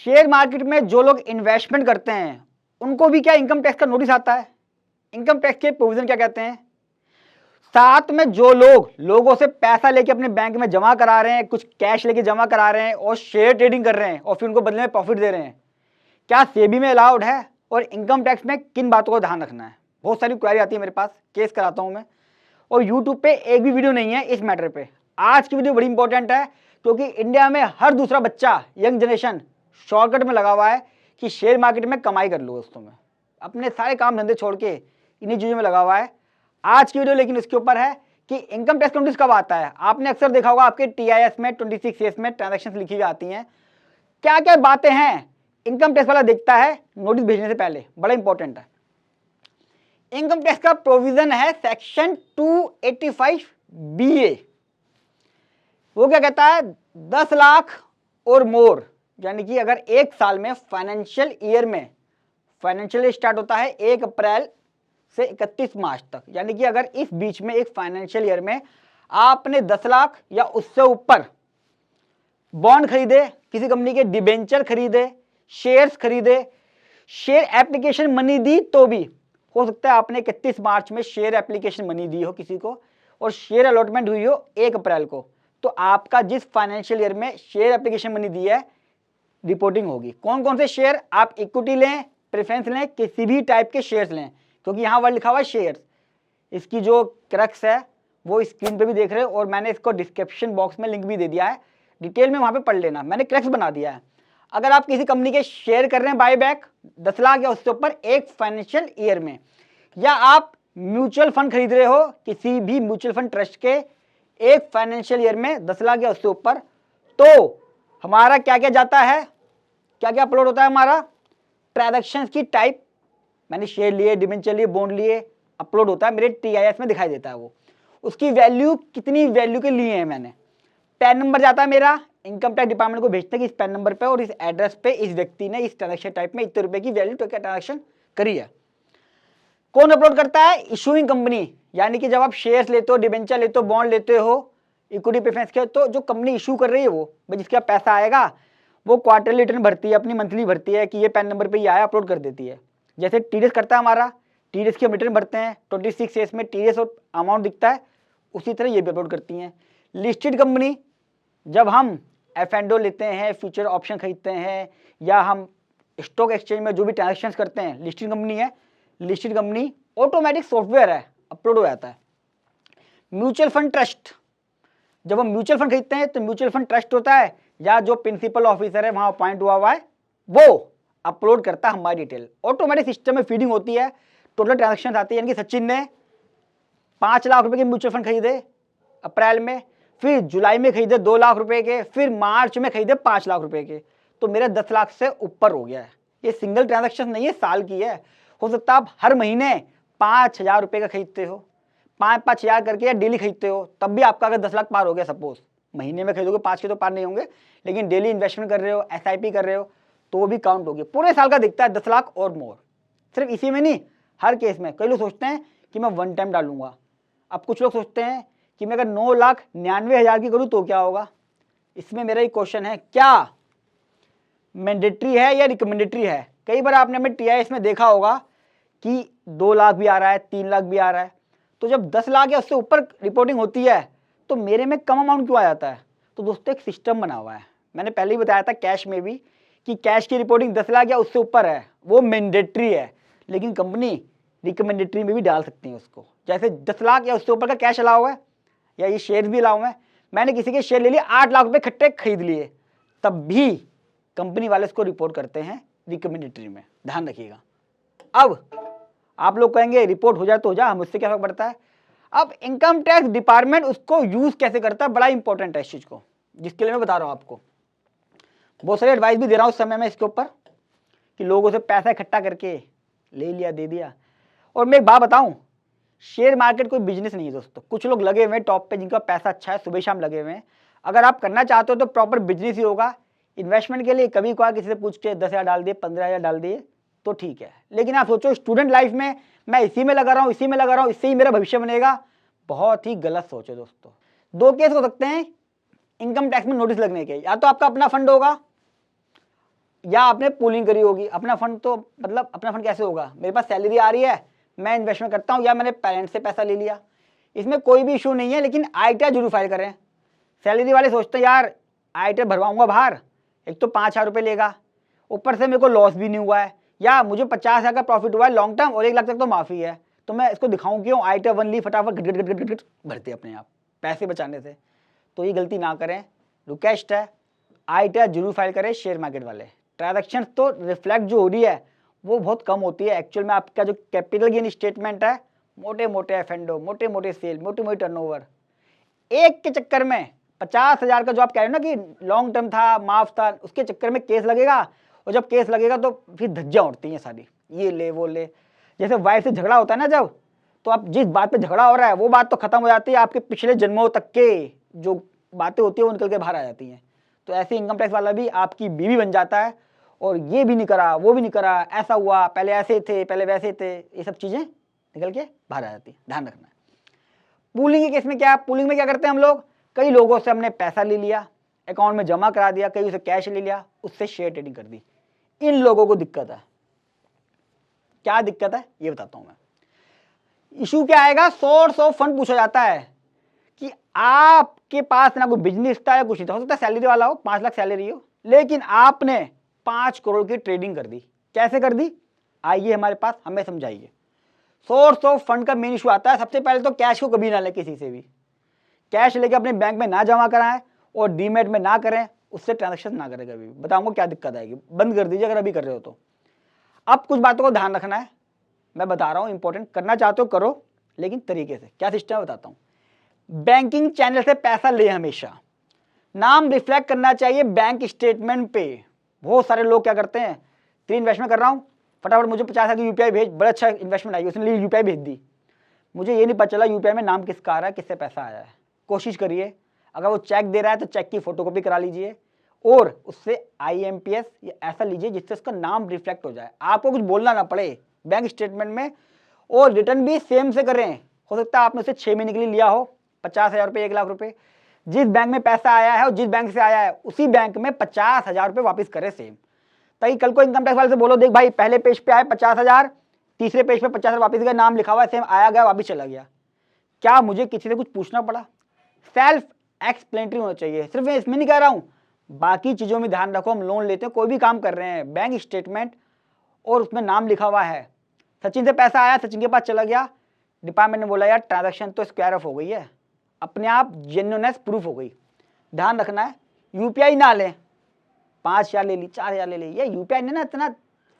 Share market में जो लोग इन्वेस्टमेंट करते हैं उनको भी क्या इनकम टैक्स का नोटिस आता है? इनकम टैक्स के प्रोविजन क्या कहते हैं? साथ में जो लोग लोगों से पैसा लेके अपने बैंक में जमा करा रहे हैं, कुछ कैश लेके जमा करा रहे हैं और शेयर ट्रेडिंग कर रहे हैं और फिर उनको बदले में प्रॉफिट दे रहे हैं, क्या सेबी में अलाउड है? और इनकम टैक्स में किन बातों को ध्यान रखना है? बहुत सारी क्वेरी आती है मेरे पास, केस कराता हूं मैं, और यूट्यूब पे एक भी वीडियो नहीं है इस मैटर पे। आज की वीडियो बड़ी इंपॉर्टेंट है क्योंकि इंडिया में हर दूसरा बच्चा, यंग जनरेशन शॉर्टकट में लगा हुआ है कि शेयर मार्केट में कमाई कर लो। दोस्तों में अपने सारे काम धंधे छोड़ के इन्हीं चीजों में लगा हुआ है। आज की वीडियो लेकिन उसके ऊपर है कि इनकम टैक्स नोटिस कब आता है। आपने अक्सर देखा होगा आपके TIS में 26 में ट्रांजेक्शन लिखी हुई आती हैं, क्या क्या बातें हैं इनकम टैक्स वाला देखता है नोटिस भेजने से पहले, बड़ा इंपॉर्टेंट है। इनकम टैक्स का प्रोविजन है सेक्शन 285BA। वो क्या कहता है? 10 लाख और मोर, यानी कि अगर एक साल में फाइनेंशियल ईयर में, फाइनेंशियल स्टार्ट होता है 1 अप्रैल से 31 मार्च तक, यानी कि अगर इस बीच में एक फाइनेंशियल ईयर में आपने 10 लाख या उससे ऊपर बॉन्ड खरीदे, किसी कंपनी के डिबेंचर खरीदे, शेयर्स खरीदे, शेयर एप्लीकेशन मनी दी, तो भी हो सकता है आपने 31 मार्च में शेयर एप्लीकेशन मनी दी हो किसी को और शेयर अलॉटमेंट हुई हो 1 अप्रैल को, तो आपका जिस फाइनेंशियल ईयर में शेयर एप्लीकेशन मनी दी है रिपोर्टिंग होगी। कौन कौन से शेयर? आप इक्विटी लें, प्रेफरेंस लें, किसी भी टाइप के शेयर्स लें, क्योंकि यहां वर्ड लिखा हुआ है शेयर्स। इसकी जो क्रक्स है वो स्क्रीन पे भी देख रहे हो और मैंने इसको डिस्क्रिप्शन बॉक्स में लिंक भी दे दिया है, डिटेल में वहां पे पढ़ लेना, मैंने क्रक्स बना दिया है। अगर आप किसी कंपनी के शेयर कर रहे हैं बाय बैक 10 लाख या उससे ऊपर एक फाइनेंशियल ईयर में, या आप म्यूचुअल फंड खरीद रहे हो किसी भी म्यूचुअल फंड ट्रस्ट के एक फाइनेंशियल ईयर में 10 लाख या उससे ऊपर, तो हमारा क्या क्या जाता है, क्या क्या अपलोड होता है? हमारा ट्रांजैक्शंस की टाइप, मैंने शेयर लिए, डिबेंचर लिए, बॉन्ड लिए, अपलोड होता है मेरे TIS में दिखाई देता है। वो उसकी वैल्यू कितनी वैल्यू के लिए है, मैंने पैन नंबर जाता है मेरा, इनकम टैक्स डिपार्टमेंट को भेजते हैं कि इस पैन नंबर पे और इस एड्रेस पे इस व्यक्ति ने इस ट्रांजैक्शन टाइप में इतने रुपए की वैल्यू तो क्या ट्रांजैक्शन करी है। कौन अपलोड करता है? इशूइंग कंपनी, यानी कि जब आप शेयर्स लेते हो, डिबेंचर लेते हो, बॉन्ड लेते हो, इक्विटी प्रेफरेंस के, तो जो कंपनी इशू कर रही है वो जिसका पैसा आएगा वो क्वार्टरली रिटर्न भरती है, अपनी मंथली भरती है कि ये पैन नंबर पे ये आया, अपलोड कर देती है। जैसे TDS करता है हमारा, TDS की हम रिटर्न भरते हैं, 26 में TDS और अमाउंट दिखता है, उसी तरह ये भी अपलोड करती हैं। लिस्टेड कंपनी, जब हम F&O लेते हैं, फ्यूचर ऑप्शन खरीदते हैं, या हम स्टॉक एक्सचेंज में जो भी ट्रांजेक्शन करते हैं, लिस्टेड कंपनी है, लिस्टेड कंपनी ऑटोमेटिक सॉफ्टवेयर है, अपलोड हो जाता है। म्यूचुअल फंड ट्रस्ट, जब हम म्यूचुअल फंड खरीदते हैं तो म्यूचुअल फंड ट्रस्ट होता है या जो प्रिंसिपल ऑफिसर है वहां अपॉइंट हुआ है वो अपलोड करता है हमारी डिटेल, ऑटोमेटिक सिस्टम में फीडिंग होती है, टोटल ट्रांजेक्शन आती है। यानी कि सचिन ने 5 लाख रुपए के म्यूचुअल फंड खरीदे अप्रैल में, फिर जुलाई में खरीदे 2 लाख रुपए के, फिर मार्च में खरीदे 5 लाख रुपए के, तो मेरा 10 लाख से ऊपर हो गया है। ये सिंगल ट्रांजेक्शन नहीं है, साल की है। हो सकता है आप हर महीने 5,000 रुपए का खरीदते हो, 5-5 हजार करके, या डेली खरीदते हो, तब भी आपका अगर 10 लाख पार हो गया, सपोज महीने में खरीदोगे 5 के तो पार नहीं होंगे, लेकिन डेली इन्वेस्टमेंट कर रहे हो, SIP कर रहे हो, तो वो भी काउंट होगी। पूरे साल का दिखता है 10 लाख और मोर, सिर्फ इसी में नहीं, हर केस में। कई लोग सोचते हैं कि मैं वन टाइम डालूंगा, अब कुछ लोग सोचते हैं कि मैं अगर 9,99,000 की करूँ तो क्या होगा। इसमें मेरा एक क्वेश्चन है, क्या मैंडेटरी है या रिकमेंडेटरी है? कई बार आपने अपने TIS में देखा होगा कि 2 लाख भी आ रहा है, 3 लाख भी आ रहा है, तो जब 10 लाख या उससे ऊपर रिपोर्टिंग होती है तो मेरे में कम अमाउंट क्यों आ जाता है? तो दोस्तों एक सिस्टम बना हुआ है, मैंने पहले ही बताया था कैश में भी, कि कैश की रिपोर्टिंग 10 लाख या उससे ऊपर है वो मैंडेटरी है, लेकिन कंपनी रिकमेंडेटरी में भी डाल सकती है उसको। जैसे 10 लाख या उससे ऊपर का कैश अलाउ है या ये शेयर भी अलाउ है, मैंने किसी के शेयर ले लिए, 8 लाख रुपए खट्टे खरीद लिए, तब भी कंपनी वाले इसको रिपोर्ट करते हैं रिकमेंडेटरी में, ध्यान रखिएगा। अब आप लोग कहेंगे रिपोर्ट हो जाए तो हो जाए, मुझसे क्या फर्क पड़ता है। अब इनकम टैक्स डिपार्टमेंट उसको यूज कैसे करता है, बड़ा इंपॉर्टेंट है इस चीज को, जिसके लिए मैं बता रहा हूं आपको। बहुत सारी एडवाइस भी दे रहा हूं उस समय में इसके ऊपर, कि लोगों से पैसा इकट्ठा करके ले लिया, दे दिया। और मैं एक बात बताऊं, शेयर मार्केट कोई बिजनेस नहीं है दोस्तों। कुछ लोग लगे हुए हैं टॉप पे, जिनका पैसा अच्छा है, सुबह शाम लगे हुए हैं। अगर आप करना चाहते हो तो प्रॉपर बिजनेस ही होगा। इन्वेस्टमेंट के लिए कभी कभार किसी से पूछ के 10,000 डाल दिए, 15,000 डाल दिए तो ठीक है, लेकिन आप सोचो स्टूडेंट लाइफ में मैं इसी में लगा रहा हूं, इसी में लगा रहा हूं, इससे ही मेरा भविष्य बनेगा, बहुत ही गलत सोच है दोस्तों। 2 केस हो सकते हैं इनकम टैक्स में नोटिस लगने के, या तो आपका अपना फंड होगा या आपने पूलिंग करी होगी। अपना फंड तो मतलब अपना फंड कैसे होगा, मेरे पास सैलरी आ रही है, मैं इन्वेस्टमेंट करता हूँ, या मैंने पेरेंट्स से पैसा ले लिया, इसमें कोई भी इशू नहीं है। लेकिन ITR जरूर फाइल करें। सैलरी वाले सोचते हैं यार ITR भरवाऊंगा बाहर, एक तो 5,000 रुपये लेगा, ऊपर से मेरे को लॉस भी नहीं हुआ है, या मुझे 50,000 का प्रॉफिट हुआ है लॉन्ग टर्म और 1 लाख तक तो माफ़ी है, तो मैं इसको दिखाऊं क्यों। ITR 1 ली, फटाफट घट घट घट घट घट भरते अपने आप पैसे बचाने से। तो ये गलती ना करें, रिक्वेस्ट है, ITR जरूर फाइल करें शेयर मार्केट वाले। ट्रांजैक्शन तो रिफ्लेक्ट जो हो रही है वो बहुत कम होती है। एक्चुअल में आपका जो कैपिटल गेन स्टेटमेंट है, मोटे मोटे एफएनडो, मोटे मोटे सेल, मोटे मोटे टर्नओवर, एक के चक्कर में 50,000 का जो आप कह रहे हो ना कि लॉन्ग टर्म था, माफ था, उसके चक्कर में केस लगेगा, और जब केस लगेगा तो फिर धज्जियां उड़ती हैं सारी, ये ले वो ले। जैसे वाइफ से झगड़ा होता है ना जब, तो आप जिस बात पे झगड़ा हो रहा है वो बात तो खत्म हो जाती है, आपके पिछले जन्मों तक के जो बातें होती है वो निकल के बाहर आ जाती हैं। तो ऐसे इनकम टैक्स वाला भी आपकी बीवी बन जाता है, और ये भी नहीं करा, वो भी नहीं करा, ऐसा हुआ, पहले ऐसे थे, पहले वैसे थे, ये सब चीजें निकल के बाहर आ जाती है, ध्यान रखना है। पूलिंग के केस में क्या, पूलिंग में क्या करते हैं हम लोग, कई लोगों से हमने पैसा ले लिया, अकाउंट में जमा करा दिया, कई उसे कैश ले लिया, उससे शेयर ट्रेडिंग कर दी। इन लोगों को दिक्कत है। क्या दिक्कत है ये बताता हूं मैं। इशू क्या आएगा, सोर्स ऑफ फंड पूछा जाता है कि आपके पास ना कोई बिजनेस था या कुछ नहीं था, हो सकता है सैलरी वाला हो, 5 लाख सैलरी हो, लेकिन आपने 5 करोड़ की ट्रेडिंग कर दी। कैसे कर दी, आइए हमारे पास, हमें समझाइए। सोर्स ऑफ फंड का मेन इशू आता है, सबसे पहले तो कैश को कभी ना ले किसी से भी, कैश लेके अपने बैंक में ना जमा कराएं और डीमेट में ना करें, उससे ट्रांजैक्शन ना करें कभी। बताऊंगा क्या दिक्कत आएगी, बंद कर दीजिए अगर अभी कर रहे हो तो। अब कुछ बातों को ध्यान रखना है, मैं बता रहा हूं, इंपॉर्टेंट, करना चाहते हो करो, लेकिन तरीके से। क्या सिस्टम है बताता हूं। बैंकिंग चैनल से पैसा ले, हमेशा नाम रिफ्लेक्ट करना चाहिए बैंक स्टेटमेंट पे। बहुत सारे लोग क्या करते हैं, 3 इन्वेस्टमेंट कर रहा हूं, फटाफट मुझे 50,000 की UPI भेज, बड़ा अच्छा इन्वेस्टमेंट आई, उसने UPI भेज दी, मुझे ये नहीं पता चला UPI में नाम किसका आ रहा है, किससे पैसा आया है। कोशिश करिए, अगर वो चेक दे रहा है तो चेक की फोटोकॉपी करा लीजिए, और उससे IMPS या ऐसा लीजिए जिससे उसका नाम रिफ्लेक्ट हो जाए, आपको कुछ बोलना ना पड़े बैंक स्टेटमेंट में। और रिटर्न भी सेम से करें, हो सकता है आपने उसे 6 महीने के लिए लिया हो, 50,000 रुपये, 1 लाख रुपए, जिस बैंक में पैसा आया है और जिस बैंक से आया है उसी बैंक में 50,000 रुपये वापिस करें सेम। ताकि कल को इनकम टैक्स वाले से बोलो, देख भाई पहले पेज पे आए 50,000, तीसरे पेज पे 50,000 वापिस गए, नाम लिखा हुआ है सेम, आया गया वापिस चला गया, क्या मुझे किसी से कुछ पूछना पड़ा। सेल्फ एक्सप्लेनेटरी होना चाहिए। सिर्फ मैं इसमें नहीं कह रहा हूं, बाकी चीजों में ध्यान रखो। हम लोन लेते हैं, कोई भी काम कर रहे हैं, बैंक स्टेटमेंट और उसमें नाम लिखा हुआ है, सचिन से पैसा आया, सचिन के पास चला गया, डिपार्टमेंट ने बोला यार ट्रांजैक्शन तो स्क्वायर ऑफ हो गई है, अपने आप जेन्युइननेस प्रूफ हो गई। ध्यान रखना है, UPI ना लें, 5,000 ले ली, 4,000 ले ली, ये UPI ने ना इतना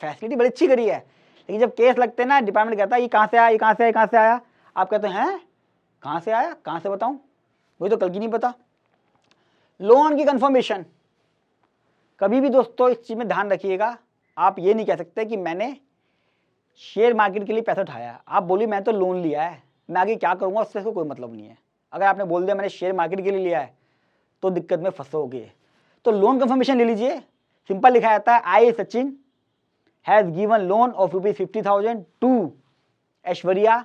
फैसिलिटी बड़ी अच्छी करी है, लेकिन जब केस लगते हैं ना, डिपार्टमेंट कहता है ये कहाँ से आया, ये कहाँ से आया, कहाँ से आया, आप कहते हैं कहाँ से आया, कहाँ से बताऊं, वही तो कल की नहीं पता। लोन की कंफर्मेशन, कभी भी दोस्तों इस चीज में ध्यान रखिएगा, आप ये नहीं कह सकते कि मैंने शेयर मार्केट के लिए पैसा उठाया, आप बोलिए मैं तो लोन लिया है, मैं आगे क्या करूंगा उससे कोई मतलब नहीं है। अगर आपने बोल दिया मैंने शेयर मार्केट के लिए लिया है तो दिक्कत में फंसोगे। तो लोन कंफर्मेशन ले लीजिए, सिंपल लिखा जाता है, I Sachin has given loan of ₹50,000 to Aishwarya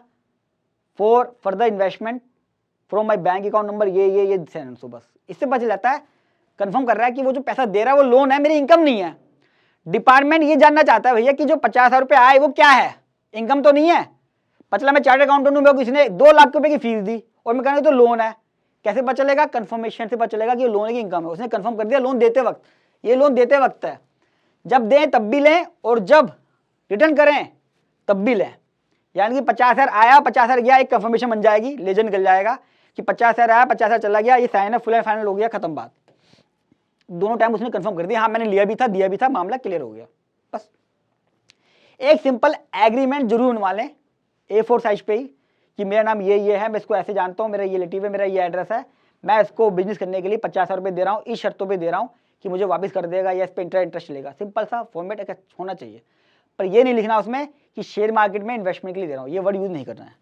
for further investment from my bank account number ये सो, बस इससे पता चल जाता है, कंफर्म कर रहा है कि वो जो पैसा दे रहा है वो लोन है, मेरी इनकम नहीं है। डिपार्टमेंट ये जानना चाहता है भैया कि जो 50,000 रुपये आए वो क्या है, इनकम तो नहीं है। पचला मैं चार्टर्ड अकाउंटेंट हूं, मेरे को किसी ने 2 लाख रुपए की फीस दी और मैं कहूँ तो लोन है, कैसे पता चलेगा, कंफर्मेशन से पता चलेगा कि लोन की इनकम है, उसने कंफर्म कर दिया लोन देते वक्त। ये लोन देते वक्त है, जब दें तब भी लें और जब रिटर्न करें तब भी लें। यानी कि 50,000 आया 50,000 गया, एक कंफर्मेशन बन जाएगी, लेजन निकल जाएगा कि 50,000 आया 50,000 चला गया, ये साइन है, फुल एंड फाइनल हो गया, खत्म बात। दोनों टाइम उसने कंफर्म कर दिया, हाँ मैंने लिया भी था दिया भी था, मामला क्लियर हो गया। बस एक सिंपल एग्रीमेंट जरूर बनवा लें A4 साइज पे ही कि मेरा नाम ये है, मैं इसको ऐसे जानता हूँ, मेरा ये रिलेटिव है, मेरा ये एड्रेस है, मैं इसको बिजनेस करने के लिए 50,000 रुपये दे रहा हूँ, इस शर्तों पे दे रहा हूँ कि मुझे वापस कर देगा या इस पर इंटरेस्ट लेगा। सिंपल सा फॉर्मेट होना चाहिए, पर ये नहीं लिखना उसमें कि शेयर मार्केट में इन्वेस्टमेंट के लिए दे रहा हूँ, ये वर्ड यूज नहीं करना है।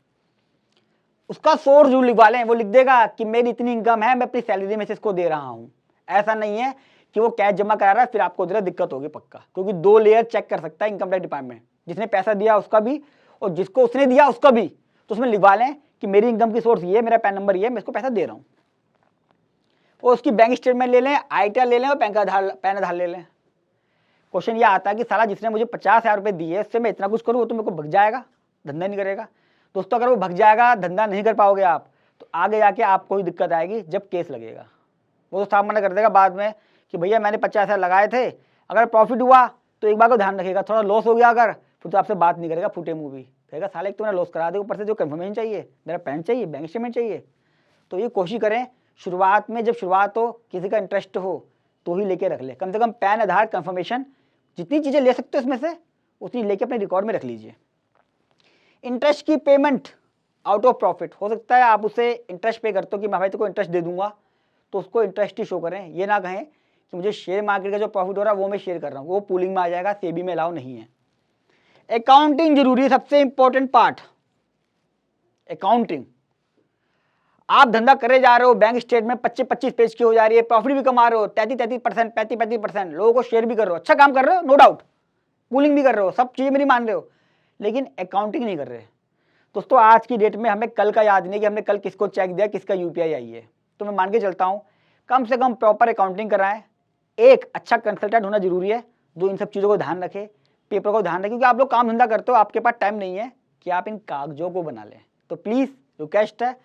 उसका सोर्स जरूर लिखवा लें, वो लिख देगा कि मेरी इतनी इनकम है, मैं अपनी सैलरी में से इसको दे रहा हूँ। ऐसा नहीं है कि वो कैश जमा करा रहा है फिर आपको जरा दिक्कत होगी पक्का, क्योंकि 2 लेयर चेक कर सकता है इनकम टैक्स डिपार्टमेंट, जिसने पैसा दिया उसका भी और जिसको उसने दिया उसका भी। तो उसमें लिखवा लें कि मेरी इनकम की सोर्स ये है, मेरा पैन नंबर ये है, मैं इसको पैसा दे रहा हूँ। और उसकी बैंक स्टेटमेंट ले लें, ITR ले लें और पैन आधार ले लें। क्वेश्चन ये आता है कि साला जिसने मुझे 50,000 रुपये दिए उससे मैं इतना कुछ करूँ, वो तो मेरे को भग जाएगा, धंधा नहीं करेगा। दोस्तों अगर वो भग जाएगा, धंधा नहीं कर पाओगे आप, तो आगे जाके आपको ही दिक्कत आएगी जब केस लगेगा। वो तो साफ मना कर देगा बाद में कि भैया मैंने 50,000 लगाए थे, अगर प्रॉफिट हुआ तो एक बार को ध्यान रखिएगा, थोड़ा लॉस हो गया अगर, फिर तो आपसे बात नहीं करेगा, फूटे मुँह भी कहेगा साले एक तो मैंने लॉस करा दे, ऊपर से जो कन्फर्मेशन चाहिए, मेरा पैन चाहिए, बैंक स्टेटमेंट चाहिए। तो ये कोशिश करें शुरुआत में, जब शुरुआत हो, किसी का इंटरेस्ट हो तो ही लेके रख ले, कम से कम पैन, आधार, कन्फर्मेशन, जितनी चीज़ें ले सकते हो उसमें से उतनी लेके अपने रिकॉर्ड में रख लीजिए। इंटरेस्ट की पेमेंट आउट ऑफ प्रॉफिट, हो सकता है आप उसे इंटरेस्ट पे करते हो कि मैं भाई तेको इंटरेस्ट दे दूंगा, तो उसको इंटरेस्ट ही शो करें। ये ना कहें कि मुझे शेयर मार्केट का जो प्रॉफिट हो रहा है वो मैं शेयर कर रहा हूँ, वो पूलिंग में आ जाएगा, सेबी में अलाउ नहीं है। अकाउंटिंग जरूरी है, सबसे इंपॉर्टेंट पार्ट अकाउंटिंग। आप धंधा करे जा रहे हो, बैंक स्टेटमेंट 25-25 पेज की हो जा रही है, प्रॉफिट भी कमा रहे हो 33-33%, 35-35%, लोगों को शेयर भी कर रहे हो, अच्छा काम कर रहे हो, नो डाउट, पूलिंग भी कर रहे हो, सब चीज़ें मेरी मान रहे हो, लेकिन अकाउंटिंग नहीं कर रहे। दोस्तों आज की डेट में हमें कल का याद नहीं कि हमने कल किसको चेक दिया, किसका यूपीआई आई है। तो मैं मान के चलता हूँ कम से कम प्रॉपर अकाउंटिंग कराएं, एक अच्छा कंसल्टेंट होना जरूरी है जो इन सब चीज़ों को ध्यान रखे, पेपर को ध्यान रखे, क्योंकि आप लोग काम धंधा करते हो, आपके पास टाइम नहीं है कि आप इन कागजों को बना लें। तो प्लीज़ रिक्वेस्ट है,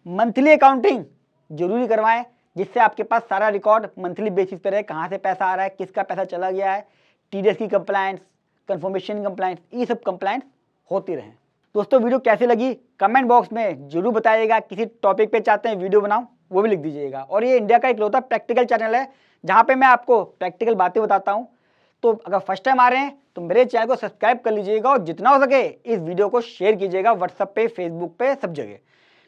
मंथली अकाउंटिंग जरूरी करवाएं, जिससे आपके पास सारा रिकॉर्ड मंथली बेसिस पर है, कहाँ से पैसा आ रहा है, किसका पैसा चला गया है, टीडीएस की कंप्लायंस, कन्फर्मेशन कंप्लायंस, ये सब कंप्लायंस होती रहें। दोस्तों वीडियो कैसी लगी कमेंट बॉक्स में जरूर बताइएगा, किसी टॉपिक पे चाहते हैं वीडियो बनाऊं वो भी लिख दीजिएगा। और ये इंडिया का इकलौता प्रैक्टिकल चैनल है जहाँ पे मैं आपको प्रैक्टिकल बातें बताता हूँ। तो अगर फर्स्ट टाइम आ रहे हैं तो मेरे चैनल को सब्सक्राइब कर लीजिएगा, और जितना हो सके इस वीडियो को शेयर कीजिएगा व्हाट्सएप पे, फेसबुक पे, सब जगह,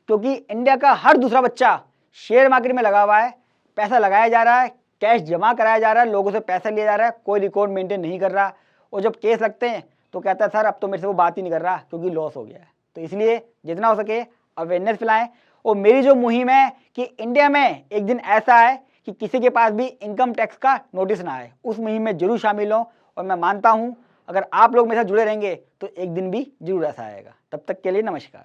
क्योंकि इंडिया का हर दूसरा बच्चा शेयर मार्केट में लगा हुआ है, पैसा लगाया जा रहा है, कैश जमा कराया जा रहा है, लोगों से पैसा लिया जा रहा है, कोई रिकॉर्ड मेंटेन नहीं कर रहा, और जब केस लगते हैं तो कहता है सर अब तो मेरे से वो बात ही नहीं कर रहा क्योंकि लॉस हो गया है। तो इसलिए जितना हो सके अवेयरनेस फैलाएं। और मेरी जो मुहिम है कि इंडिया में एक दिन ऐसा है कि किसी के पास भी इनकम टैक्स का नोटिस ना आए, उस मुहिम में जरूर शामिल हो। और मैं मानता हूं अगर आप लोग मेरे साथ जुड़े रहेंगे तो एक दिन भी जरूर ऐसा आएगा। तब तक के लिए नमस्कार।